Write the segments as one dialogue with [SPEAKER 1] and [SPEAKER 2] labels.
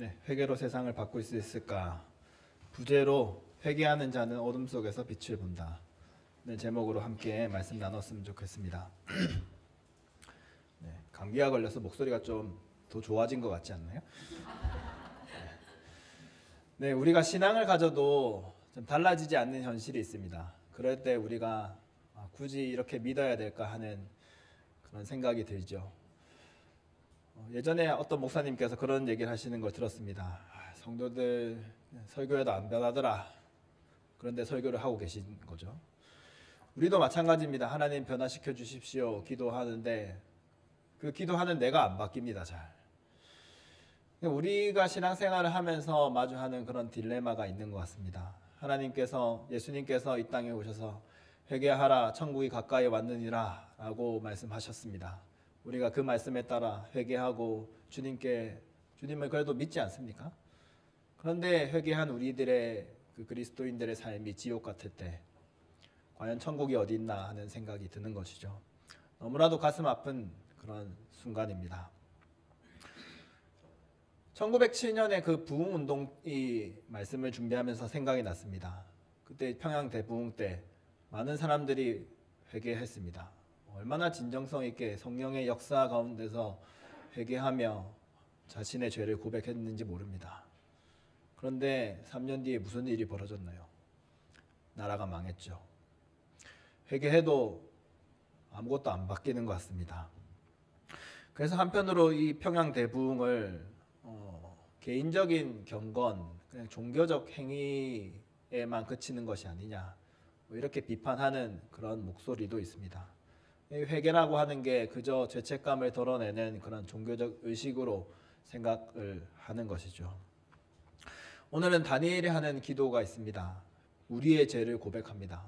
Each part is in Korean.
[SPEAKER 1] 네, 회개로 세상을 바꿀 수 있을까? 부제로 회개하는 자는 어둠 속에서 빛을 본다. 네, 제목으로 함께 말씀 나눴으면 좋겠습니다. 네, 감기가 걸려서 목소리가 좀 더 좋아진 것 같지 않나요? 네, 우리가 신앙을 가져도 좀 달라지지 않는 현실이 있습니다. 그럴 때 우리가 굳이 이렇게 믿어야 될까 하는 그런 생각이 들죠. 예전에 어떤 목사님께서 그런 얘기를 하시는 걸 들었습니다. 성도들 설교에도 안 변하더라. 그런데 설교를 하고 계신 거죠. 우리도 마찬가지입니다. 하나님 변화시켜 주십시오. 기도하는데 그 기도하는 내가 안 바뀝니다. 잘. 우리가 신앙생활을 하면서 마주하는 그런 딜레마가 있는 것 같습니다. 하나님께서 예수님께서 이 땅에 오셔서 회개하라 천국이 가까이 왔느니라 라고 말씀하셨습니다. 우리가 그 말씀에 따라 회개하고 주님을 그래도 믿지 않습니까? 그런데 회개한 우리들의 그 그리스도인들의 삶이 지옥 같을 때 과연 천국이 어디 있나 하는 생각이 드는 것이죠. 너무나도 가슴 아픈 그런 순간입니다. 1907년에 그 부흥운동 이 말씀을 준비하면서 생각이 났습니다. 그때 평양 대부흥 때 많은 사람들이 회개했습니다. 얼마나 진정성 있게 성령의 역사 가운데서 회개하며 자신의 죄를 고백했는지 모릅니다. 그런데 3년 뒤에 무슨 일이 벌어졌나요? 나라가 망했죠. 회개해도 아무것도 안 바뀌는 것 같습니다. 그래서 한편으로 이 평양 대부흥을 개인적인 경건, 그냥 종교적 행위에만 그치는 것이 아니냐, 이렇게 비판하는 그런 목소리도 있습니다. 회개라고 하는 게 그저 죄책감을 덜어내는 그런 종교적 의식으로 생각을 하는 것이죠. 오늘은 다니엘이 하는 기도가 있습니다. 우리의 죄를 고백합니다.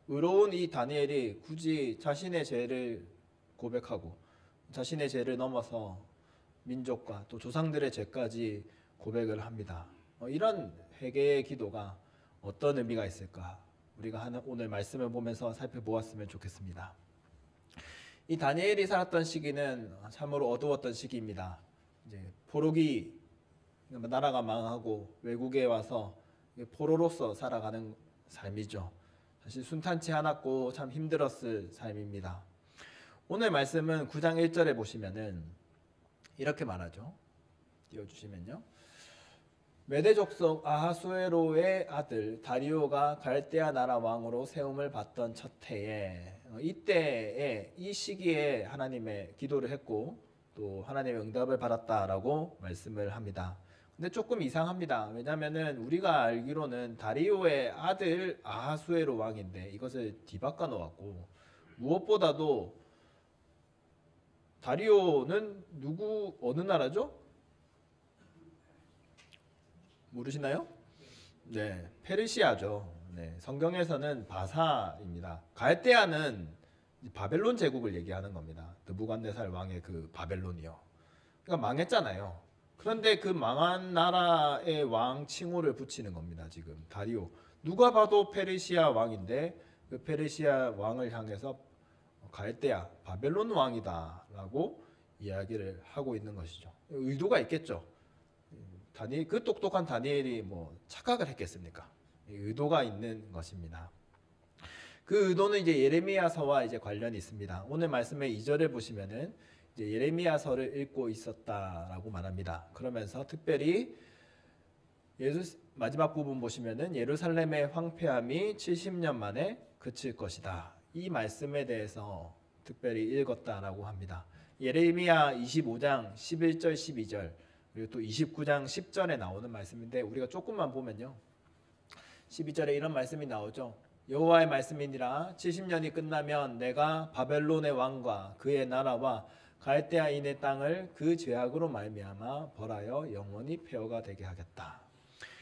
[SPEAKER 1] 의로운 이 다니엘이 굳이 자신의 죄를 고백하고 자신의 죄를 넘어서 민족과 또 조상들의 죄까지 고백을 합니다. 이런 회개의 기도가 어떤 의미가 있을까? 우리가 오늘 말씀을 보면서 살펴보았으면 좋겠습니다. 이 다니엘이 살았던 시기는 참으로 어두웠던 시기입니다. 이제 포로기, 나라가 망하고 외국에 와서 포로로서 살아가는 삶이죠. 사실 순탄치 않았고 참 힘들었을 삶입니다. 오늘 말씀은 9장 1절에 보시면은 이렇게 말하죠. 띄워주시면요. 메대 족속 아하수에로의 아들 다리오가 갈대아 나라 왕으로 세움을 받던 첫 해에 이때에 이 시기에 하나님의 기도를 했고 또 하나님의 응답을 받았다라고 말씀을 합니다. 근데 조금 이상합니다. 왜냐하면은 우리가 알기로는 다리오의 아들 아하수에로 왕인데 이것을 뒤바꿔 놓았고 무엇보다도 다리오는 어느 나라죠? 모르시나요? 네, 페르시아죠. 네, 성경에서는 바사입니다. 갈대아는 바벨론 제국을 얘기하는 겁니다. 느부갓네살 왕의 그 바벨론이요. 그러니까 망했잖아요. 그런데 그 망한 나라의 왕 칭호를 붙이는 겁니다. 지금 다리오. 누가 봐도 페르시아 왕인데 그 페르시아 왕을 향해서 갈대아, 바벨론 왕이다라고 이야기를 하고 있는 것이죠. 의도가 있겠죠. 그 똑똑한 다니엘이 착각을 했겠습니까? 의도가 있는 것입니다. 그 의도는 이제 예레미야서와 이제 관련이 있습니다. 오늘 말씀의 2절을 보시면은 이제 예레미야서를 읽고 있었다라고 말합니다. 그러면서 특별히 마지막 부분 보시면은 예루살렘의 황폐함이 70년 만에 그칠 것이다. 이 말씀에 대해서 특별히 읽었다라고 합니다. 예레미야 25장 11절 12절 그리고 또 29장 10절에 나오는 말씀인데 우리가 조금만 보면요. 12절에 이런 말씀이 나오죠. 여호와의 말씀이니라 70년이 끝나면 내가 바벨론의 왕과 그의 나라와 갈대아인의 땅을 그 죄악으로 말미암아 벌하여 영원히 폐허가 되게 하겠다.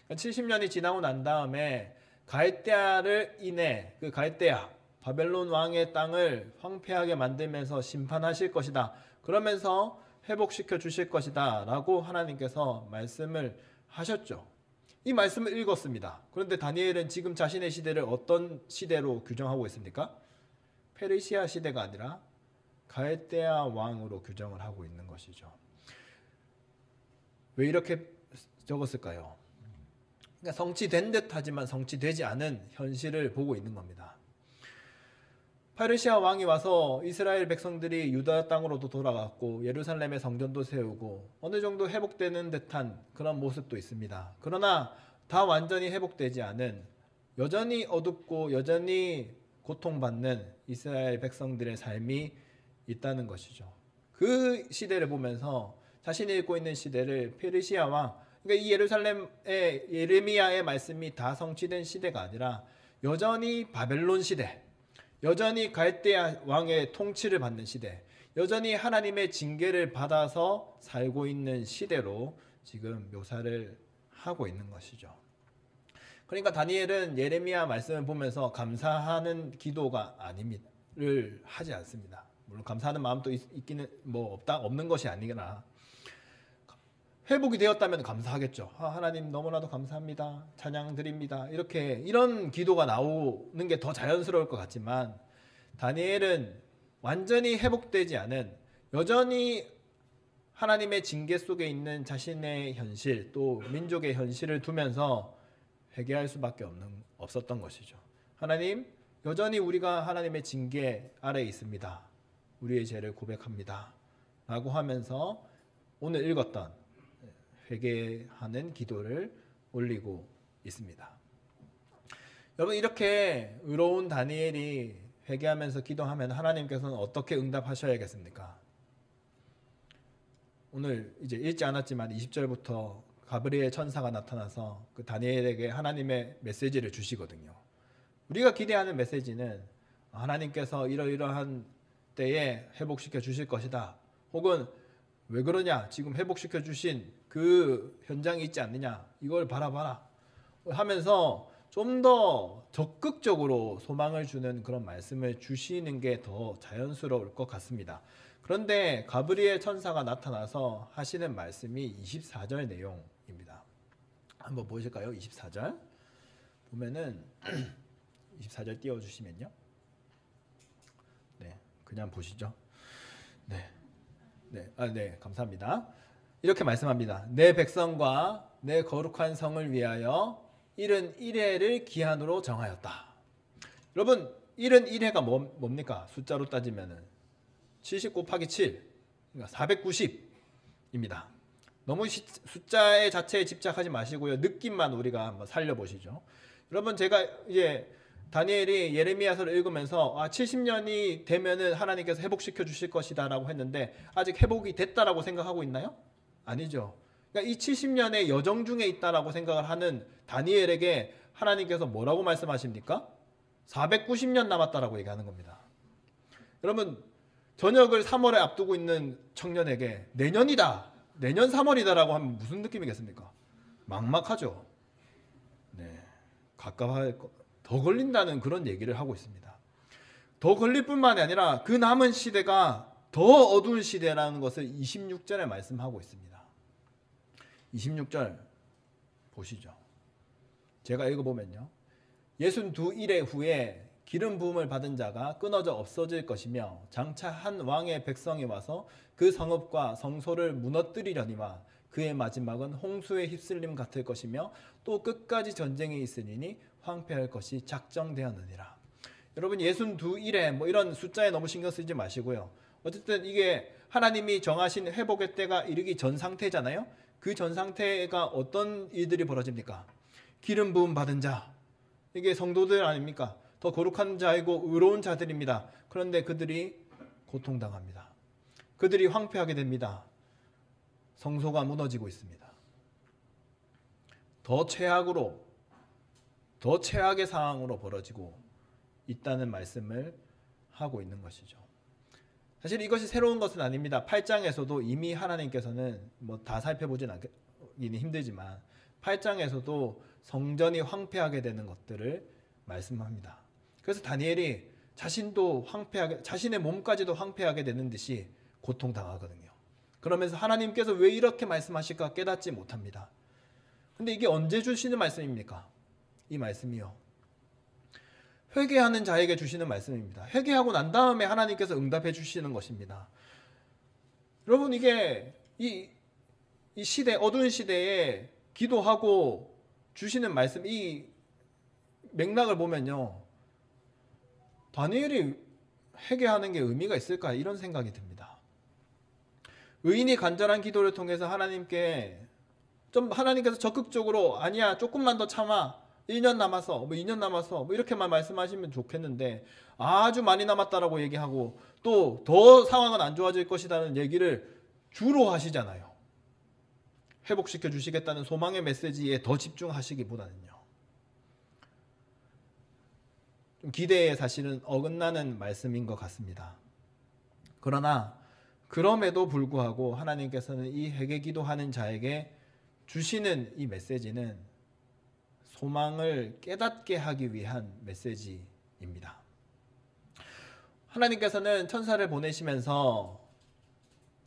[SPEAKER 1] 70년이 지나고 난 다음에 갈대아를 인해 그 갈대아 바벨론 왕의 땅을 황폐하게 만들면서 심판하실 것이다. 그러면서 회복시켜 주실 것이다 라고 하나님께서 말씀을 하셨죠. 이 말씀을 읽었습니다. 그런데 다니엘은 지금 자신의 시대를 어떤 시대로 규정하고 있습니까? 페르시아 시대가 아니라 갈대아 왕으로 규정을 하고 있는 것이죠. 왜 이렇게 적었을까요? 그러니까 성취된 듯하지만 성취되지 않은 현실을 보고 있는 겁니다. 페르시아 왕이 와서 이스라엘 백성들이 유다 땅으로도 돌아갔고 예루살렘의 성전도 세우고 어느 정도 회복되는 듯한 그런 모습도 있습니다. 그러나 다 완전히 회복되지 않은, 여전히 어둡고 여전히 고통받는 이스라엘 백성들의 삶이 있다는 것이죠. 그 시대를 보면서 자신이 읽고 있는 시대를 페르시아 왕, 그러니까 이 예루살렘의 예레미야의 말씀이 다 성취된 시대가 아니라 여전히 바벨론 시대, 여전히 갈대아 왕의 통치를 받는 시대, 여전히 하나님의 징계를 받아서 살고 있는 시대로 지금 묘사를 하고 있는 것이죠. 그러니까 다니엘은 예레미야 말씀을 보면서 감사하는 기도가 아닙니다를 하지 않습니다. 물론 감사하는 마음도 있기는 없는 것이 아니라 회복이 되었다면 감사하겠죠. 하나님 너무나도 감사합니다. 찬양 드립니다. 이런 기도가 나오는 게 더 자연스러울 것 같지만 다니엘은 완전히 회복되지 않은, 여전히 하나님의 징계 속에 있는 자신의 현실, 또 민족의 현실을 두면서 회개할 수밖에 없었던 것이죠. 하나님, 여전히 우리가 하나님의 징계 아래에 있습니다. 우리의 죄를 고백합니다. 라고 하면서 오늘 읽었던 회개하는 기도를 올리고 있습니다. 여러분, 이렇게 의로운 다니엘이 회개하면서 기도하면 하나님께서는 어떻게 응답하셔야겠습니까? 오늘 이제 읽지 않았지만 20절부터 가브리엘 천사가 나타나서 그 다니엘에게 하나님의 메시지를 주시거든요. 우리가 기대하는 메시지는 하나님께서 이러이러한 때에 회복시켜 주실 것이다. 혹은 왜 그러냐? 지금 회복시켜 주신 그 현장이 있지 않느냐? 이걸 바라봐라 하면서 좀 더 적극적으로 소망을 주는 그런 말씀을 주시는 게 더 자연스러울 것 같습니다. 그런데 가브리엘 천사가 나타나서 하시는 말씀이 24절 내용입니다. 한번 보실까요? 24절 보면은 24절 띄워주시면요. 네, 그냥 보시죠. 네, 감사합니다. 이렇게 말씀합니다. 내 백성과 내 거룩한 성을 위하여 71회를 기한으로 정하였다. 여러분, 71회가 뭡니까? 숫자로 따지면은 70 곱하기 7, 그러니까 490입니다. 너무 숫자의 자체에 집착하지 마시고요. 느낌만 우리가 한번 살려보시죠. 여러분, 제가 이제 다니엘이 예레미야서를 읽으면서 70년이 되면은 하나님께서 회복시켜 주실 것이다 라고 했는데 아직 회복이 됐다라고 생각하고 있나요? 아니죠. 그러니까 이 70년의 여정 중에 있다라고 생각을 하는 다니엘에게 하나님께서 뭐라고 말씀하십니까? 490년 남았다라고 얘기하는 겁니다. 여러분, 전역을 3월에 앞두고 있는 청년에게 내년이다, 내년 3월이다라고 하면 무슨 느낌이겠습니까? 막막하죠. 네, 가까워할 더 걸린다는 그런 얘기를 하고 있습니다. 더 걸릴 뿐만이 아니라 그 남은 시대가 더 어두운 시대라는 것을 26절에 말씀하고 있습니다. 26절 보시죠. 제가 읽어보면요. 62일의 후에 기름 부음을 받은 자가 끊어져 없어질 것이며 장차 한 왕의 백성이 와서 그 성읍과 성소를 무너뜨리려니와 그의 마지막은 홍수에 휩쓸림 같을 것이며 또 끝까지 전쟁이 있으니 황폐할 것이 작정되었느니라. 여러분, 62일에 이런 숫자에 너무 신경 쓰지 마시고요. 어쨌든 이게 하나님이 정하신 회복의 때가 이르기 전 상태잖아요. 그 전 상태가 어떤 일들이 벌어집니까? 기름 부음 받은 자, 이게 성도들 아닙니까? 더 거룩한 자이고 의로운 자들입니다. 그런데 그들이 고통당합니다. 그들이 황폐하게 됩니다. 성소가 무너지고 있습니다. 더 최악의 상황으로 벌어지고 있다는 말씀을 하고 있는 것이죠. 사실 이것이 새로운 것은 아닙니다. 8장에서도 이미 하나님께서는 다 살펴보진 않기는 힘들지만 8장에서도 성전이 황폐하게 되는 것들을 말씀합니다. 그래서 다니엘이 자신도 황폐하게, 자신의 몸까지도 황폐하게 되는 듯이 고통당하거든요. 그러면서 하나님께서 왜 이렇게 말씀하실까 깨닫지 못합니다. 근데 이게 언제 주시는 말씀입니까? 이 말씀이요, 회개하는 자에게 주시는 말씀입니다. 회개하고 난 다음에 하나님께서 응답해 주시는 것입니다. 여러분, 이게 이 시대, 어두운 시대에 기도하고 주시는 말씀, 이 맥락을 보면요, 다니엘이 회개하는 게 의미가 있을까 이런 생각이 듭니다. 의인이 간절한 기도를 통해서 하나님께서 적극적으로 아니야 조금만 더 참아 1년 남았어 뭐 2년 남았어 뭐 이렇게만 말씀하시면 좋겠는데 아주 많이 남았다라고 얘기하고 또 더 상황은 안 좋아질 것이라는 얘기를 주로 하시잖아요. 회복시켜 주시겠다는 소망의 메시지에 더 집중하시기보다는요, 좀 기대에 사실은 어긋나는 말씀인 것 같습니다. 그러나 그럼에도 불구하고 하나님께서는 이 회개 기도하는 자에게 주시는 이 메시지는 소망을 깨닫게 하기 위한 메시지입니다. 하나님께서는 천사를 보내시면서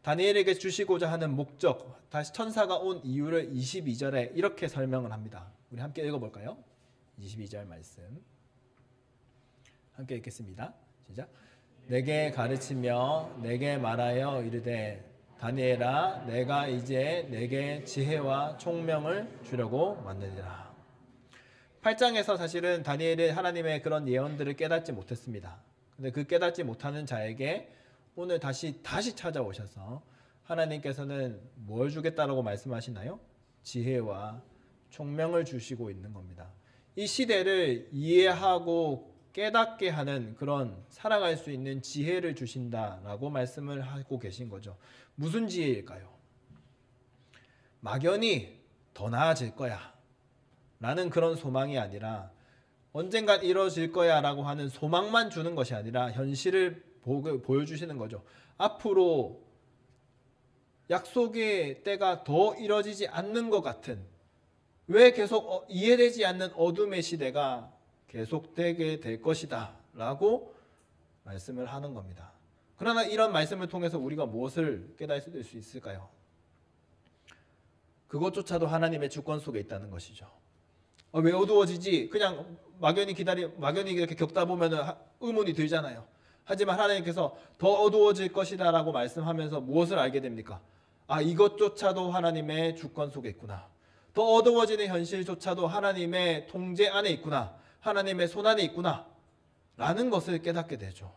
[SPEAKER 1] 다니엘에게 주시고자 하는 목적, 다시 천사가 온 이유를 22절에 이렇게 설명을 합니다. 우리 함께 읽어볼까요? 22절 말씀 함께 읽겠습니다. 시작. 내게 가르치며 내게 말하여 이르되 다니엘아 내가 이제 내게 지혜와 총명을 주려고 왔느니라. 8장에서 사실은 다니엘은 하나님의 그런 예언들을 깨닫지 못했습니다. 근데 그 깨닫지 못하는 자에게 오늘 다시 찾아오셔서 하나님께서는 뭘 주겠다라고 말씀하시나요? 지혜와 총명을 주시고 있는 겁니다. 이 시대를 이해하고 깨닫게 하는 그런 살아갈 수 있는 지혜를 주신다라고 말씀을 하고 계신 거죠. 무슨 지혜일까요? 막연히 더 나아질 거야 라는 그런 소망이 아니라 언젠간 이루어질 거야 라고 하는 소망만 주는 것이 아니라 현실을 보여주시는 거죠. 앞으로 약속의 때가 더 이뤄지지 않는 것 같은, 왜 계속 이해되지 않는 어둠의 시대가 계속되게 될 것이다 라고 말씀을 하는 겁니다. 그러나 이런 말씀을 통해서 우리가 무엇을 깨달을 수 있을까요? 그것조차도 하나님의 주권 속에 있다는 것이죠. 왜 어두워지지? 그냥 막연히 이렇게 겪다 보면 의문이 들잖아요. 하지만 하나님께서 더 어두워질 것이다 라고 말씀하면서 무엇을 알게 됩니까? 이것조차도 하나님의 주권 속에 있구나. 더 어두워지는 현실조차도 하나님의 통제 안에 있구나. 하나님의 손 안에 있구나 라는 것을 깨닫게 되죠.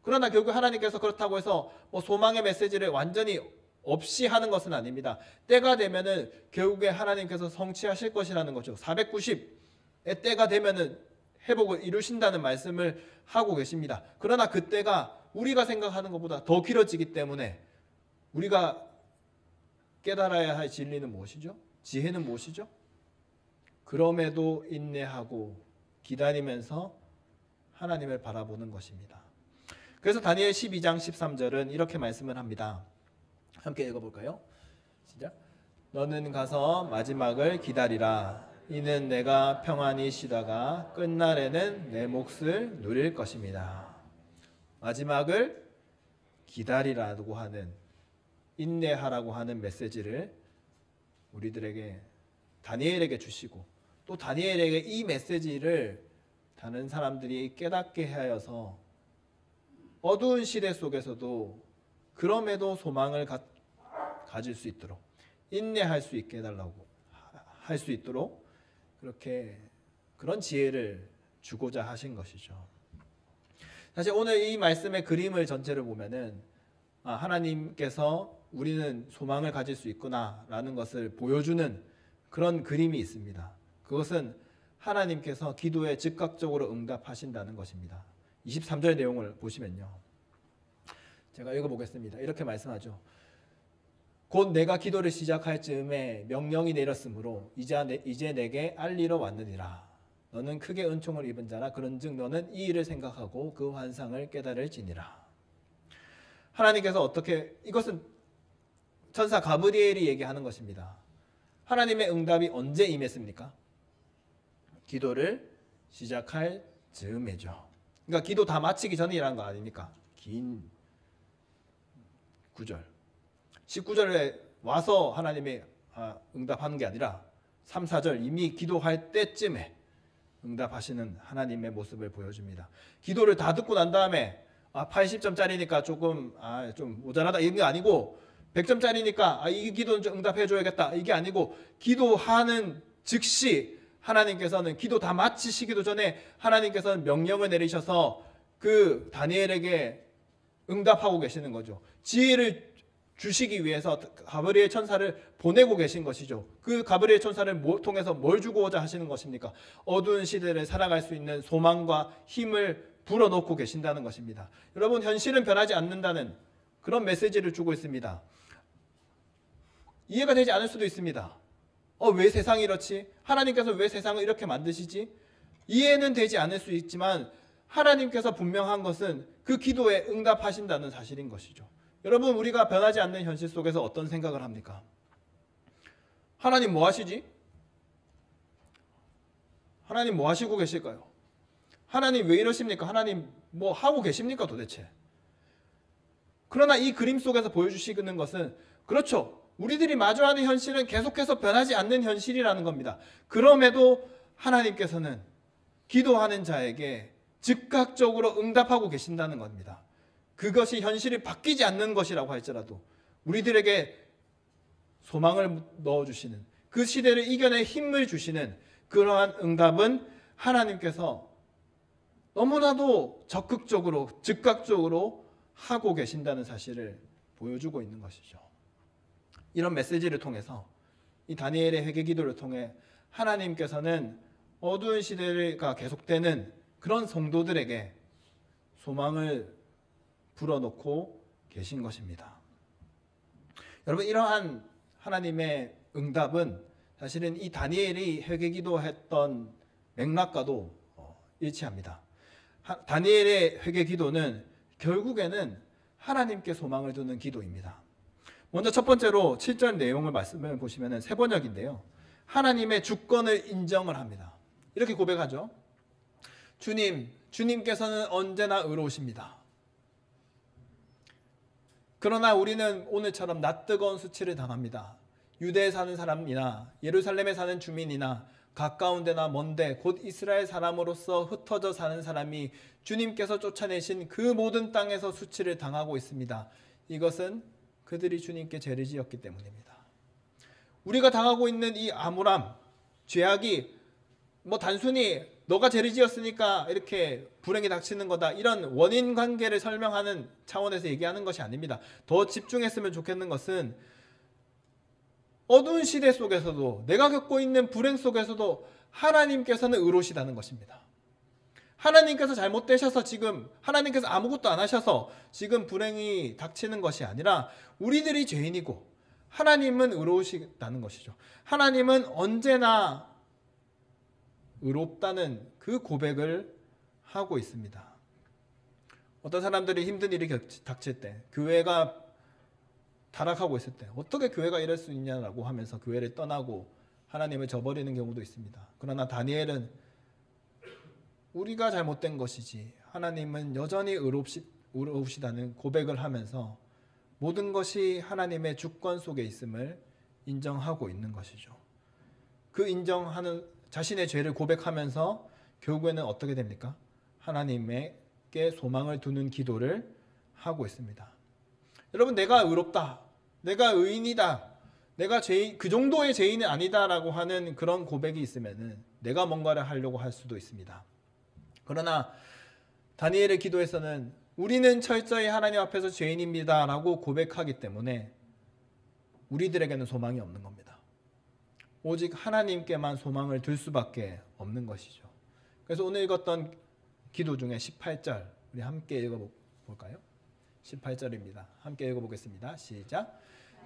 [SPEAKER 1] 그러나 결국 하나님께서 그렇다고 해서 소망의 메시지를 완전히 없이 하는 것은 아닙니다. 때가 되면은 결국에 하나님께서 성취하실 것이라는 거죠. 490의 때가 되면은 회복을 이루신다는 말씀을 하고 계십니다. 그러나 그 때가 우리가 생각하는 것보다 더 길어지기 때문에 우리가 깨달아야 할 진리는 무엇이죠? 지혜는 무엇이죠? 그럼에도 인내하고 기다리면서 하나님을 바라보는 것입니다. 그래서 다니엘 12장 13절은 이렇게 말씀을 합니다. 함께 읽어볼까요? 시작. 너는 가서 마지막을 기다리라. 이는 내가 평안히 쉬다가 끝날에는 내 몫을 누릴 것입니다. 마지막을 기다리라고 하는, 인내하라고 하는 메시지를 우리들에게, 다니엘에게 주시고 또 다니엘에게 이 메시지를 다른 사람들이 깨닫게 하여서 어두운 시대 속에서도 그럼에도 소망을 가질 수 있도록, 인내할 수 있게 해달라고 할 수 있도록 그렇게 그런 지혜를 주고자 하신 것이죠. 사실 오늘 이 말씀의 그림을 전체를 보면은 하나님께서 우리는 소망을 가질 수 있구나 라는 것을 보여주는 그런 그림이 있습니다. 그것은 하나님께서 기도에 즉각적으로 응답하신다는 것입니다. 23절 내용을 보시면요, 제가 읽어보겠습니다. 이렇게 말씀하죠. 곧 내가 기도를 시작할 즈음에 명령이 내렸으므로 이제 내게 알리러 왔느니라. 너는 크게 은총을 입은 자라. 그런즉 너는 이 일을 생각하고 그 환상을 깨달을지니라. 하나님께서 어떻게, 이것은 천사 가브리엘이 얘기하는 것입니다. 하나님의 응답이 언제 임했습니까? 기도를 시작할 즈음이죠. 그러니까 기도 다 마치기 전이라는 거 아닙니까? 긴 9절 19절에 와서 하나님이 응답하는 게 아니라 3, 4절 이미 기도할 때쯤에 응답하시는 하나님의 모습을 보여줍니다. 기도를 다 듣고 난 다음에 80점짜리니까 조금 좀 모자라다 이런 게 아니고 100점짜리니까 이 기도는 좀 응답해 줘야겠다. 이게 아니고 기도하는 즉시 하나님께서는 기도 다 마치시기도 전에 하나님께서는 명령을 내리셔서 그 다니엘에게 응답하고 계시는 거죠. 지혜를 주시기 위해서 가브리엘 천사를 보내고 계신 것이죠. 그 가브리엘 천사를 통해서 뭘 주고자 하시는 것입니까? 어두운 시대를 살아갈 수 있는 소망과 힘을 불어넣고 계신다는 것입니다. 여러분, 현실은 변하지 않는다는 그런 메시지를 주고 있습니다. 이해가 되지 않을 수도 있습니다. 왜 세상이 이렇지? 하나님께서 왜 세상을 이렇게 만드시지? 이해는 되지 않을 수 있지만 하나님께서 분명한 것은 그 기도에 응답하신다는 사실인 것이죠. 여러분, 우리가 변하지 않는 현실 속에서 어떤 생각을 합니까? 하나님 뭐 하시지? 하나님 뭐 하시고 계실까요? 하나님 왜 이러십니까? 하나님 뭐 하고 계십니까 도대체? 그러나 이 그림 속에서 보여주시는 것은 그렇죠. 우리들이 마주하는 현실은 계속해서 변하지 않는 현실이라는 겁니다. 그럼에도 하나님께서는 기도하는 자에게 즉각적으로 응답하고 계신다는 겁니다. 그것이 현실이 바뀌지 않는 것이라고 할지라도 우리들에게 소망을 넣어주시는, 그 시대를 이겨낼 힘을 주시는 그러한 응답은 하나님께서 너무나도 적극적으로 즉각적으로 하고 계신다는 사실을 보여주고 있는 것이죠. 이런 메시지를 통해서 이 다니엘의 회개 기도를 통해 하나님께서는 어두운 시대가 계속되는 그런 성도들에게 소망을 불어넣고 계신 것입니다. 여러분, 이러한 하나님의 응답은 사실은 이 다니엘이 회개 기도했던 맥락과도 일치합니다. 다니엘의 회개 기도는 결국에는 하나님께 소망을 두는 기도입니다. 먼저 첫 번째로 7절 내용을 말씀을 보시면 세 번역인데요. 하나님의 주권을 인정을 합니다. 이렇게 고백하죠. 주님께서는 언제나 의로우십니다. 그러나 우리는 오늘처럼 낯뜨거운 수치를 당합니다. 유대에 사는 사람이나 예루살렘에 사는 주민이나 가까운 데나 먼데 곧 이스라엘 사람으로서 흩어져 사는 사람이 주님께서 쫓아내신 그 모든 땅에서 수치를 당하고 있습니다. 이것은 그들이 주님께 죄를 지었기 때문입니다. 우리가 당하고 있는 이 암울함, 죄악이 단순히 너가 죄를 지었으니까 이렇게 불행이 닥치는 거다, 이런 원인 관계를 설명하는 차원에서 얘기하는 것이 아닙니다. 더 집중했으면 좋겠는 것은 어두운 시대 속에서도, 내가 겪고 있는 불행 속에서도 하나님께서는 의로우시다는 것입니다. 하나님께서 잘못되셔서 지금, 하나님께서 아무것도 안 하셔서 지금 불행이 닥치는 것이 아니라 우리들이 죄인이고 하나님은 의로우시다는 것이죠. 하나님은 언제나 의롭다는 그 고백을 하고 있습니다. 어떤 사람들이 힘든 일이 닥칠 때, 교회가 타락하고 있을 때 어떻게 교회가 이럴 수 있냐라고 하면서 교회를 떠나고 하나님을 저버리는 경우도 있습니다. 그러나 다니엘은 우리가 잘못된 것이지 하나님은 여전히 의로우시다는 고백을 하면서 모든 것이 하나님의 주권 속에 있음을 인정하고 있는 것이죠. 그 인정하는 자신의 죄를 고백하면서 결국에는 어떻게 됩니까? 하나님께 소망을 두는 기도를 하고 있습니다. 여러분, 내가 의롭다, 내가 의인이다, 내가 그 정도의 죄인은 아니다라고 하는 그런 고백이 있으면은 내가 뭔가를 하려고 할 수도 있습니다. 그러나 다니엘의 기도에서는 우리는 철저히 하나님 앞에서 죄인입니다 라고 고백하기 때문에 우리들에게는 소망이 없는 겁니다. 오직 하나님께만 소망을 둘 수밖에 없는 것이죠. 그래서 오늘 읽었던 기도 중에 18절 우리 함께 읽어볼까요? 18절입니다. 함께 읽어보겠습니다. 시작.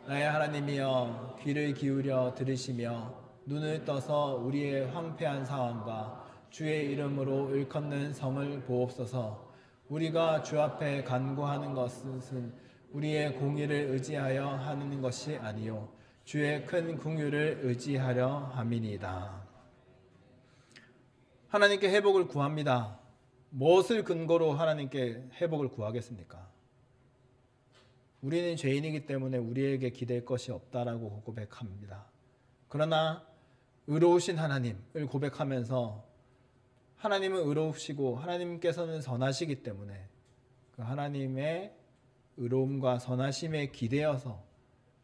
[SPEAKER 1] 나의 하나님이여, 귀를 기울여 들으시며 눈을 떠서 우리의 황폐한 상황과 주의 이름으로 일컫는 성을 보옵소서. 우리가 주 앞에 간구하는 것은 우리의 공의를 의지하여 하는 것이 아니요 주의 큰 긍휼을 의지하려 함이니이다. 하나님께 회복을 구합니다. 무엇을 근거로 하나님께 회복을 구하겠습니까? 우리는 죄인이기 때문에 우리에게 기댈 것이 없다라고 고백합니다. 그러나 의로우신 하나님을 고백하면서 하나님은 의로우시고 하나님께서는 선하시기 때문에 그 하나님의 의로움과 선하심에 기대어서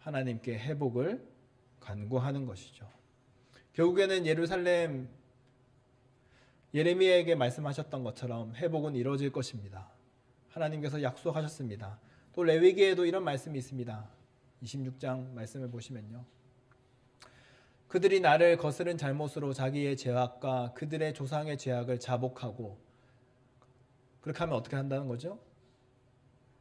[SPEAKER 1] 하나님께 회복을 간구하는 것이죠. 결국에는 예루살렘 예레미야에게 말씀하셨던 것처럼 회복은 이루어질 것입니다. 하나님께서 약속하셨습니다. 또 레위기에도 이런 말씀이 있습니다. 26장 말씀을 보시면요. 그들이 나를 거스른 잘못으로 자기의 죄악과 그들의 조상의 죄악을 자복하고, 그렇게 하면 어떻게 한다는 거죠?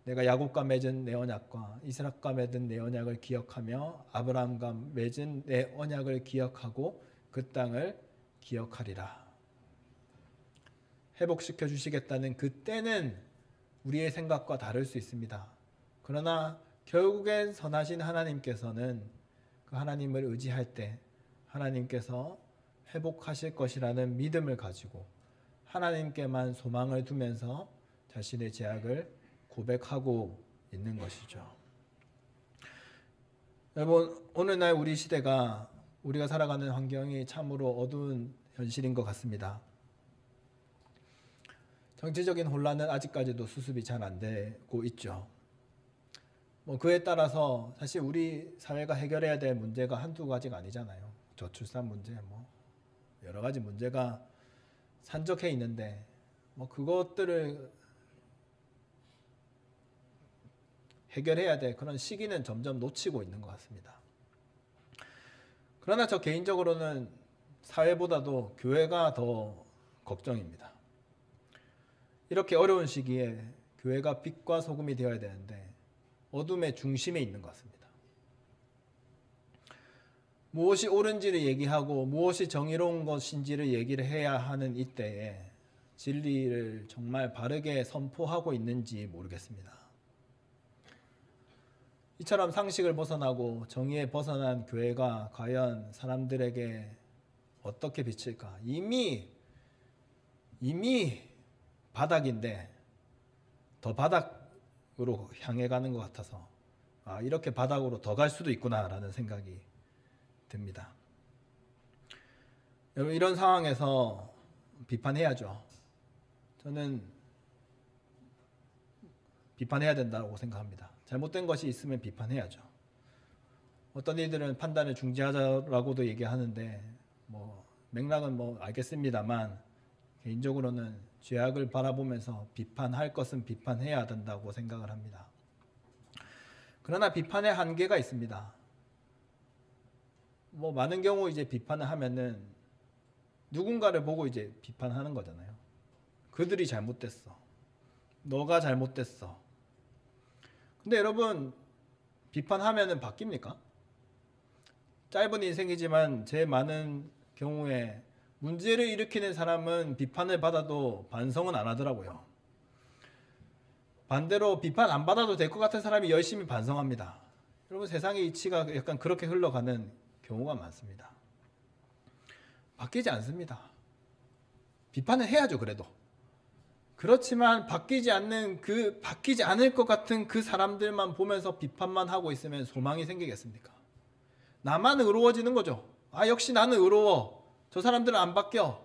[SPEAKER 1] 내가 야곱과 맺은 내 언약과 이스라엘과 맺은 내 언약을 기억하며 아브라함과 맺은 내 언약을 기억하고 그 땅을 기억하리라. 회복시켜 주시겠다는 그 때는 우리의 생각과 다를 수 있습니다. 그러나 결국엔 선하신 하나님께서는 그 하나님을 의지할 때 하나님께서 회복하실 것이라는 믿음을 가지고 하나님께만 소망을 두면서 자신의 죄악을 고백하고 있는 것이죠. 여러분, 오늘날 우리 시대가, 우리가 살아가는 환경이 참으로 어두운 현실인 것 같습니다. 정치적인 혼란은 아직까지도 수습이 잘 안 되고 있죠. 그에 따라서 사실 우리 사회가 해결해야 될 문제가 한두 가지가 아니잖아요. 저출산 문제, 여러 가지 문제가 산적해 있는데 그것들을 해결해야 될 그런 시기는 점점 놓치고 있는 것 같습니다. 그러나 저 개인적으로는 사회보다도 교회가 더 걱정입니다. 이렇게 어려운 시기에 교회가 빛과 소금이 되어야 되는데 어둠의 중심에 있는 것 같습니다. 무엇이 옳은지를 얘기하고 무엇이 정의로운 것인지를 얘기를 해야 하는 이때에 진리를 정말 바르게 선포하고 있는지 모르겠습니다. 이처럼 상식을 벗어나고 정의에 벗어난 교회가 과연 사람들에게 어떻게 비칠까? 이미 바닥인데 더 바닥으로 향해 가는 것 같아서 이렇게 바닥으로 더 갈 수도 있구나라는 생각이 듭니다. 여러분, 이런 상황에서 비판해야죠. 저는 비판해야 된다고 생각합니다. 잘못된 것이 있으면 비판해야죠. 어떤 이들은 판단을 중지하자라고도 얘기하는데 맥락은 알겠습니다만 개인적으로는 죄악을 바라보면서 비판할 것은 비판해야 된다고 생각을 합니다. 그러나 비판의 한계가 있습니다. 많은 경우 이제 비판을 하면은 누군가를 보고 이제 비판하는 거잖아요. 그들이 잘못됐어. 너가 잘못됐어. 근데 여러분, 비판하면은 바뀝니까? 짧은 인생이지만 제 많은 경우에 문제를 일으키는 사람은 비판을 받아도 반성은 안 하더라고요. 반대로 비판 안 받아도 될 것 같은 사람이 열심히 반성합니다. 여러분, 세상의 이치가 약간 그렇게 흘러가는 경우가 많습니다. 바뀌지 않습니다. 비판을 해야죠, 그래도. 그렇지만 바뀌지 않을 것 같은 그 사람들만 보면서 비판만 하고 있으면 소망이 생기겠습니까? 나만 의로워지는 거죠. 역시 나는 의로워. 저 사람들은 안 바뀌어.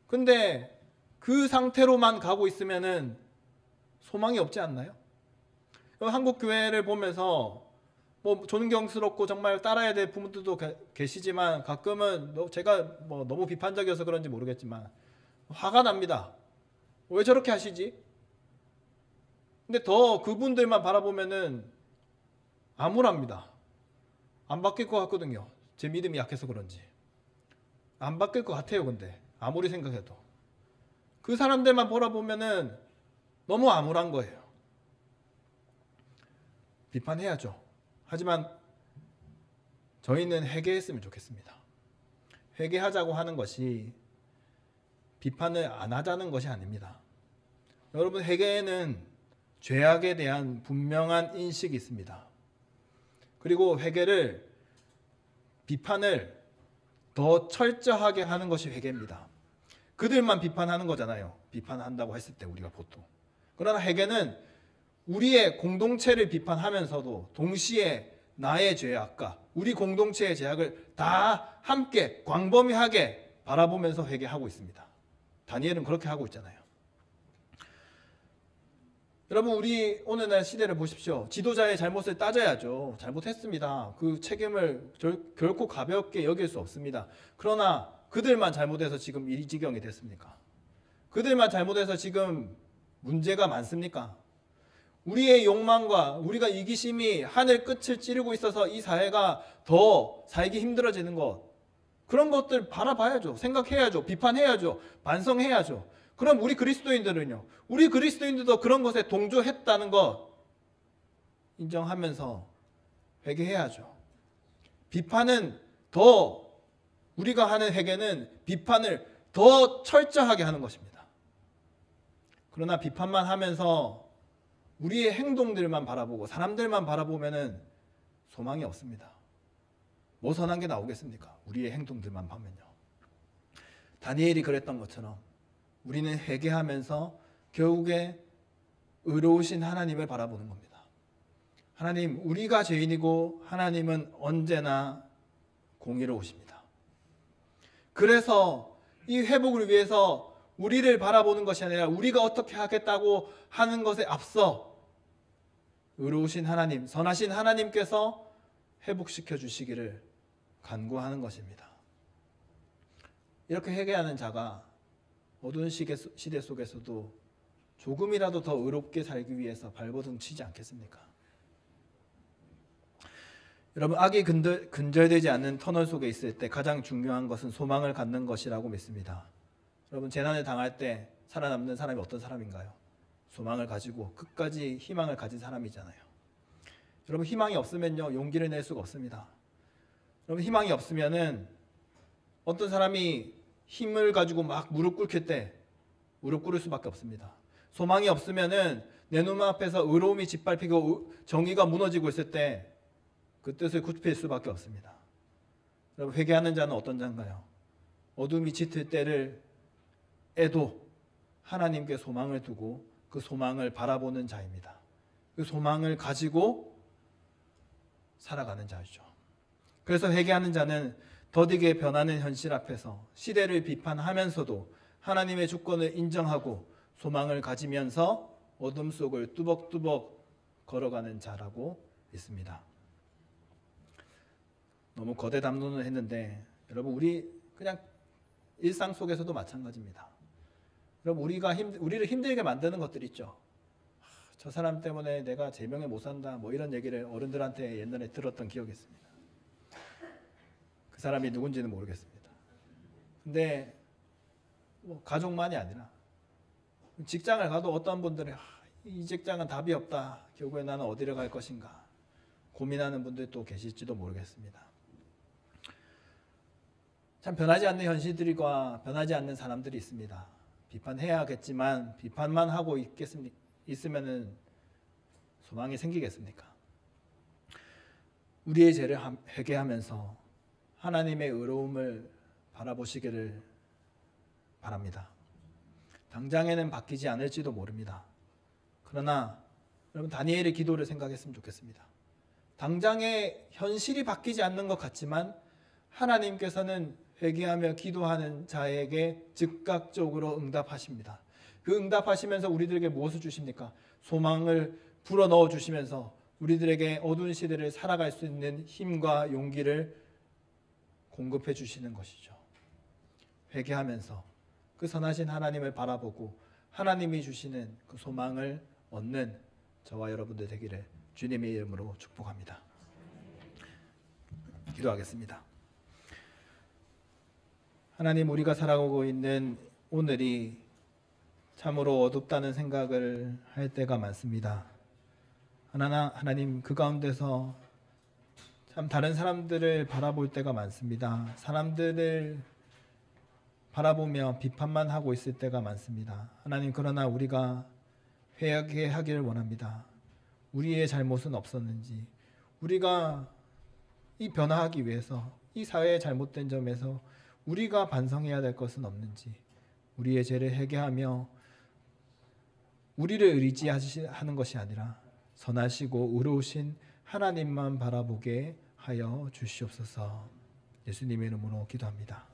[SPEAKER 1] 근데 그 상태로만 가고 있으면은 소망이 없지 않나요? 한국 교회를 보면서 존경스럽고 정말 따라야 될 부분들도 계시지만 가끔은 제가 너무 비판적이어서 그런지 모르겠지만 화가 납니다. 왜 저렇게 하시지? 근데 더 그분들만 바라보면은 암울합니다. 안 바뀔 것 같거든요. 제 믿음이 약해서 그런지. 안 바뀔 것 같아요. 근데 아무리 생각해도 그 사람들만 바라보면은 너무 암울한 거예요. 비판해야죠. 하지만 저희는 회개했으면 좋겠습니다. 회개하자고 하는 것이 비판을 안 하자는 것이 아닙니다. 여러분, 회개에는 죄악에 대한 분명한 인식이 있습니다. 그리고 비판을 더 철저하게 하는 것이 회개입니다. 그들만 비판하는 거잖아요. 비판한다고 했을 때 우리가 보통. 그러나 회개는 우리의 공동체를 비판하면서도 동시에 나의 죄악과 우리 공동체의 죄악을 다 함께 광범위하게 바라보면서 회개하고 있습니다. 다니엘은 그렇게 하고 있잖아요. 여러분, 우리 오늘날 시대를 보십시오. 지도자의 잘못을 따져야죠. 잘못했습니다. 그 책임을 결코 가볍게 여길 수 없습니다. 그러나 그들만 잘못해서 지금 이 지경이 됐습니까? 그들만 잘못해서 지금 문제가 많습니까? 우리의 욕망과 우리가 이기심이 하늘 끝을 찌르고 있어서 이 사회가 더 살기 힘들어지는 것, 그런 것들 바라봐야죠. 생각해야죠. 비판해야죠. 반성해야죠. 그럼 우리 그리스도인들은요, 우리 그리스도인들도 그런 것에 동조했다는 것 인정하면서 회개해야죠. 비판은 더, 우리가 하는 회개는 비판을 더 철저하게 하는 것입니다. 그러나 비판만 하면서 우리의 행동들만 바라보고 사람들만 바라보면은 소망이 없습니다. 뭐 선한 게 나오겠습니까? 우리의 행동들만 보면요. 다니엘이 그랬던 것처럼 우리는 회개하면서 결국에 의로우신 하나님을 바라보는 겁니다. 하나님, 우리가 죄인이고 하나님은 언제나 공의로우십니다. 그래서 이 회복을 위해서 우리를 바라보는 것이 아니라 우리가 어떻게 하겠다고 하는 것에 앞서 의로우신 하나님, 선하신 하나님께서 회복시켜 주시기를 간구하는 것입니다. 이렇게 회개하는 자가 어두운 시대 속에서도 조금이라도 더 의롭게 살기 위해서 발버둥 치지 않겠습니까? 여러분, 악이 근절되지 않는 터널 속에 있을 때 가장 중요한 것은 소망을 갖는 것이라고 믿습니다. 여러분, 재난을 당할 때 살아남는 사람이 어떤 사람인가요? 소망을 가지고 끝까지 희망을 가진 사람이잖아요. 여러분, 희망이 없으면요, 용기를 낼 수가 없습니다. 여러분, 희망이 없으면은 어떤 사람이 힘을 가지고 막 무릎 꿇힐 때 무릎 꿇을 수밖에 없습니다. 소망이 없으면은 내 눈앞에서 의로움이 짓밟히고 정의가 무너지고 있을 때 그 뜻을 굽힐 수밖에 없습니다. 여러분, 회개하는 자는 어떤 자인가요? 어둠이 짙을 때를 에도 하나님께 소망을 두고 그 소망을 바라보는 자입니다. 그 소망을 가지고 살아가는 자이죠. 그래서 회개하는 자는 더디게 변하는 현실 앞에서 시대를 비판하면서도 하나님의 주권을 인정하고 소망을 가지면서 어둠 속을 뚜벅뚜벅 걸어가는 자라고 믿습니다. 너무 거대 담론을 했는데 여러분, 우리 그냥 일상 속에서도 마찬가지입니다. 여러분, 우리를 힘들게 만드는 것들 있죠. 저 사람 때문에 내가 제명에 못 산다, 뭐 이런 얘기를 어른들한테 옛날에 들었던 기억이 있습니다. 그 사람이 누군지는 모르겠습니다. 근데 뭐 가족만이 아니라 직장을 가도 어떤 분들이 이 직장은 답이 없다, 결국에 나는 어디로 갈 것인가 고민하는 분들도 계실지도 모르겠습니다. 참 변하지 않는 현실들과 변하지 않는 사람들이 있습니다. 비판해야겠지만 비판만 하고 있으면은 소망이 생기겠습니까? 우리의 죄를 회개하면서 하나님의 의로움을 바라보시기를 바랍니다. 당장에는 바뀌지 않을지도 모릅니다. 그러나 여러분, 다니엘의 기도를 생각했으면 좋겠습니다. 당장의 현실이 바뀌지 않는 것 같지만 하나님께서는 회개하며 기도하는 자에게 즉각적으로 응답하십니다. 그 응답하시면서 우리들에게 무엇을 주십니까? 소망을 불어넣어 주시면서 우리들에게 어두운 시대를 살아갈 수 있는 힘과 용기를 공급해 주시는 것이죠. 회개하면서 그 선하신 하나님을 바라보고 하나님이 주시는 그 소망을 얻는 저와 여러분들 되기를 주님의 이름으로 축복합니다. 기도하겠습니다. 하나님, 우리가 살아가고 있는 오늘이 참으로 어둡다는 생각을 할 때가 많습니다. 하나님, 그 가운데서 참 다른 사람들을 바라볼 때가 많습니다. 사람들을 바라보며 비판만 하고 있을 때가 많습니다. 하나님, 그러나 우리가 회개하기를 원합니다. 우리의 잘못은 없었는지, 우리가 이 변화하기 위해서 이 사회의 잘못된 점에서 우리가 반성해야 될 것은 없는지, 우리의 죄를 회개하며 우리를 의지하는 것이 아니라 선하시고 의로우신 하나님만 바라보게 하여 주시옵소서. 예수님의 이름으로 기도합니다.